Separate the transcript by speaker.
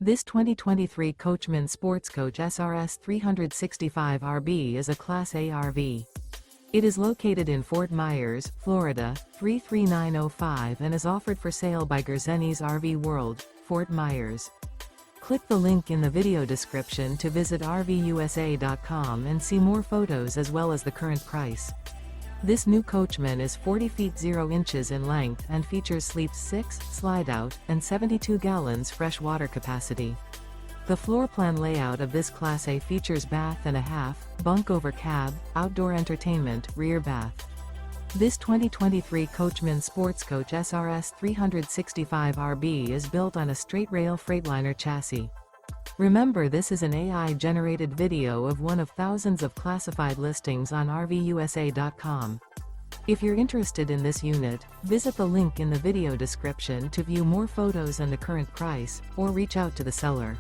Speaker 1: This 2023 Coachmen Sportscoach SRS 365RB is a Class A RV. It is located in Fort Myers, Florida, 33905 and is offered for sale by Gerzeny's RV World, Fort Myers. Click the link in the video description to visit RVUSA.com and see more photos as well as the current price. This new Coachmen is 40 feet 0 inches in length and features sleeps 6, Slideout, and 72 gallons fresh water capacity. The floor plan layout of this Class A features bath and a half, bunk over cab, outdoor entertainment, rear bath. This 2023 Coachmen Sportscoach SRS 365RB is built on a Straight Rail Freightliner chassis. Remember, this is an AI-generated video of one of thousands of classified listings on RVUSA.com. If you're interested in this unit, visit the link in the video description to view more photos and the current price, or reach out to the seller.